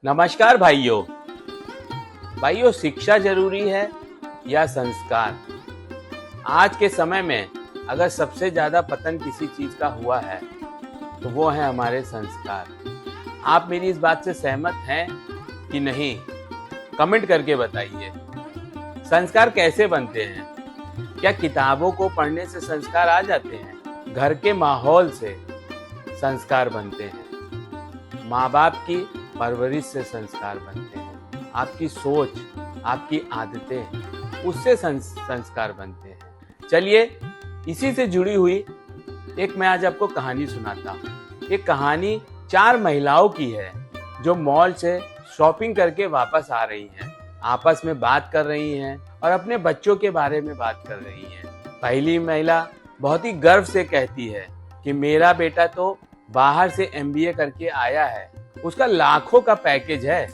नमस्कार भाइयों। शिक्षा जरूरी है या संस्कार? आज के समय में अगर सबसे ज्यादा पतन किसी चीज का हुआ है तो वो है हमारे संस्कार। आप मेरी इस बात से सहमत हैं कि नहीं? कमेंट करके बताइए। संस्कार कैसे बनते हैं? क्या किताबों को पढ़ने से संस्कार आ जाते हैं? घर के माहौल से संस्कार बनते हैं, माँ बाप की परवरिश से संस्कार बनते हैं, आपकी सोच, आपकी आदतें, उससे संस्कार बनते हैं। चलिए इसी से जुड़ी हुई एक मैं आज आपको कहानी सुनाता हूँ। ये कहानी 4 महिलाओं की है जो मॉल से शॉपिंग करके वापस आ रही हैं, आपस में बात कर रही हैं और अपने बच्चों के बारे में बात कर रही हैं। पहली महिला बहुत ही गर्व से कहती है कि मेरा बेटा तो बाहर से MBA करके आया है, उसका लाखों का पैकेज है।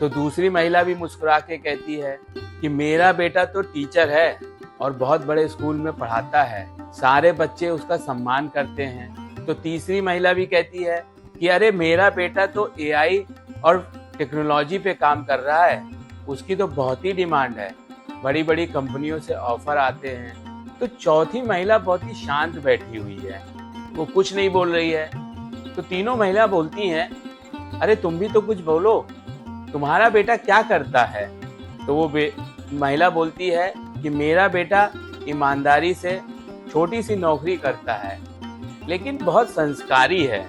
तो दूसरी महिला भी मुस्कुरा के कहती है कि मेरा बेटा तो टीचर है और बहुत बड़े स्कूल में पढ़ाता है, सारे बच्चे उसका सम्मान करते हैं। तो तीसरी महिला भी कहती है कि अरे मेरा बेटा तो AI और टेक्नोलॉजी पे काम कर रहा है, उसकी तो बहुत ही डिमांड है, बड़ी बड़ी कंपनियों से ऑफर आते हैं। तो चौथी महिला बहुत ही शांत बैठी हुई है, वो कुछ नहीं बोल रही है। तो तीनों महिला बोलती हैं अरे तुम भी तो कुछ बोलो, तुम्हारा बेटा क्या करता है? तो वो महिला बोलती है कि मेरा बेटा ईमानदारी से छोटी सी नौकरी करता है, लेकिन बहुत संस्कारी है।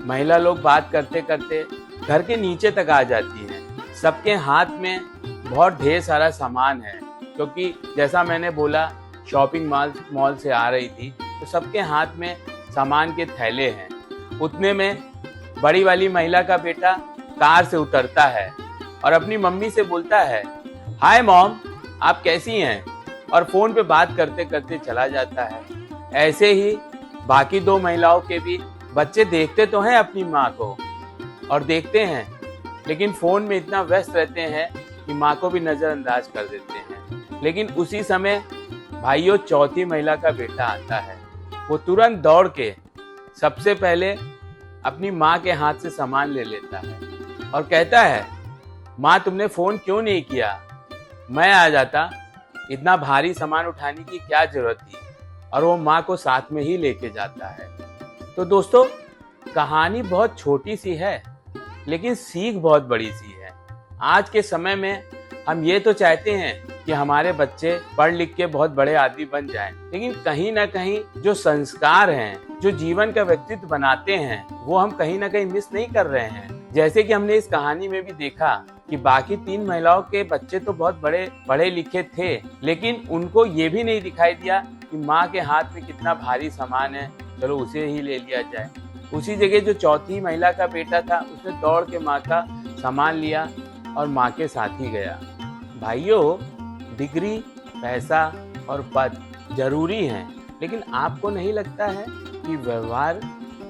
महिला लोग बात करते करते घर के नीचे तक आ जाती हैं। सबके हाथ में बहुत ढेर सारा सामान है, क्योंकि जैसा मैंने बोला शॉपिंग मॉल से आ रही थी, तो सबके हाथ में सामान के थैले हैं। उतने में बड़ी वाली महिला का बेटा कार से उतरता है और अपनी मम्मी से बोलता है हाय मॉम, आप कैसी हैं? और फोन पे बात करते करते चला जाता है। ऐसे ही बाकी 2 महिलाओं के भी बच्चे देखते तो हैं अपनी माँ को और देखते हैं, लेकिन फोन में इतना व्यस्त रहते हैं कि माँ को भी नजरअंदाज कर देते हैं। लेकिन उसी समय भाइयों चौथी महिला का बेटा आता है। वो तुरंत दौड़ के सबसे पहले अपनी माँ के हाथ से सामान ले लेता है और कहता है माँ तुमने फोन क्यों नहीं किया, मैं आ जाता, इतना भारी सामान उठाने की क्या जरूरत थी। और वो माँ को साथ में ही लेके जाता है। तो दोस्तों कहानी बहुत छोटी सी है, लेकिन सीख बहुत बड़ी सी है। आज के समय में हम ये तो चाहते हैं कि हमारे बच्चे पढ़ लिख के बहुत बड़े आदमी बन जाएं, लेकिन कहीं ना कहीं जो संस्कार हैं, जो जीवन का व्यक्तित्व बनाते हैं, वो हम कहीं ना कहीं मिस नहीं कर रहे हैं। जैसे कि हमने इस कहानी में भी देखा कि बाकी 3 महिलाओं के बच्चे तो बहुत बड़े पढ़े लिखे थे, लेकिन उनको ये भी नहीं दिखाई दिया कि माँ के हाथ में कितना भारी सामान है, चलो उसे ही ले लिया जाए। उसी जगह जो चौथी महिला का बेटा था, उसने दौड़ के माँ का सामान लिया और माँ के साथ ही गया। भाइयों डिग्री, पैसा और पद जरूरी हैं, लेकिन आपको नहीं लगता है कि व्यवहार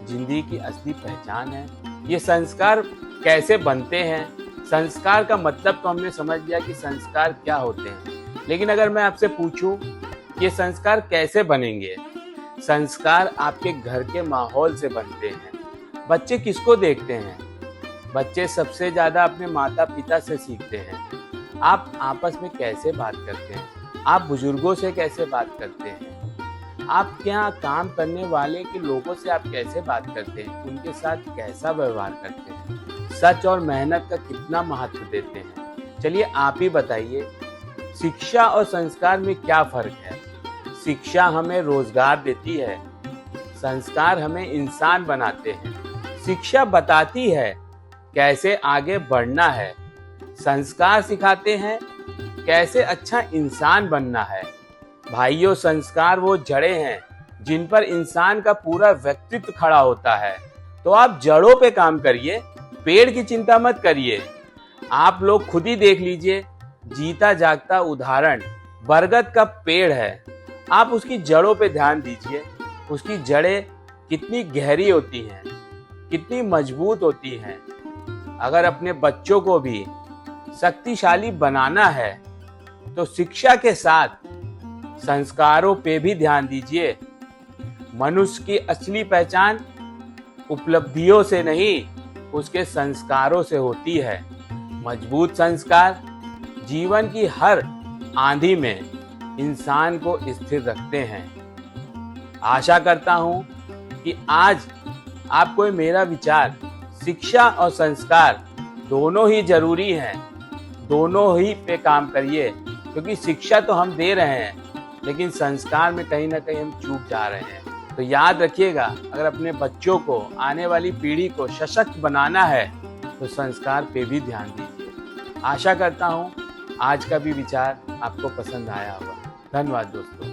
जिंदगी की असली पहचान है? ये संस्कार कैसे बनते हैं? संस्कार का मतलब तो हमने समझ लिया कि संस्कार क्या होते हैं, लेकिन अगर मैं आपसे पूछूं ये संस्कार कैसे बनेंगे? संस्कार आपके घर के माहौल से बनते हैं। बच्चे किसको देखते हैं? बच्चे सबसे ज्यादा अपने माता पिता से सीखते हैं। आप आपस में कैसे बात करते हैं? आप बुजुर्गों से कैसे बात करते हैं? आप क्या काम करने वाले के लोगों से आप कैसे बात करते हैं? उनके साथ कैसा व्यवहार करते हैं? सच और मेहनत का कितना महत्व देते हैं? चलिए आप ही बताइए, शिक्षा और संस्कार में क्या फर्क है? शिक्षा हमें रोजगार देती है, संस्कार हमें इंसान बनाते हैं। शिक्षा बताती है कैसे आगे बढ़ना है, संस्कार सिखाते हैं कैसे अच्छा इंसान बनना है। भाइयों संस्कार वो जड़ें हैं जिन पर इंसान का पूरा व्यक्तित्व खड़ा होता है। तो आप जड़ों पे काम करिए, पेड़ की चिंता मत करिए। आप लोग खुद ही देख लीजिए, जीता जागता उदाहरण बरगद का पेड़ है। आप उसकी जड़ों पे ध्यान दीजिए, उसकी जड़ें कितनी गहरी होती हैं, कितनी मजबूत होती हैं। अगर अपने बच्चों को भी शक्तिशाली बनाना है तो शिक्षा के साथ संस्कारों पे भी ध्यान दीजिए। मनुष्य की असली पहचान उपलब्धियों से नहीं, उसके संस्कारों से होती है। मजबूत संस्कार जीवन की हर आंधी में इंसान को स्थिर रखते हैं। आशा करता हूँ कि आज आपको मेरा विचार शिक्षा और संस्कार दोनों ही जरूरी हैं, दोनों ही पे काम करिए, क्योंकि शिक्षा तो हम दे रहे हैं लेकिन संस्कार में कहीं ना कहीं हम चूक जा रहे हैं। तो याद रखिएगा, अगर अपने बच्चों को, आने वाली पीढ़ी को सशक्त बनाना है तो संस्कार पे भी ध्यान दीजिए। आशा करता हूँ आज का भी विचार आपको पसंद आया होगा। धन्यवाद दोस्तों।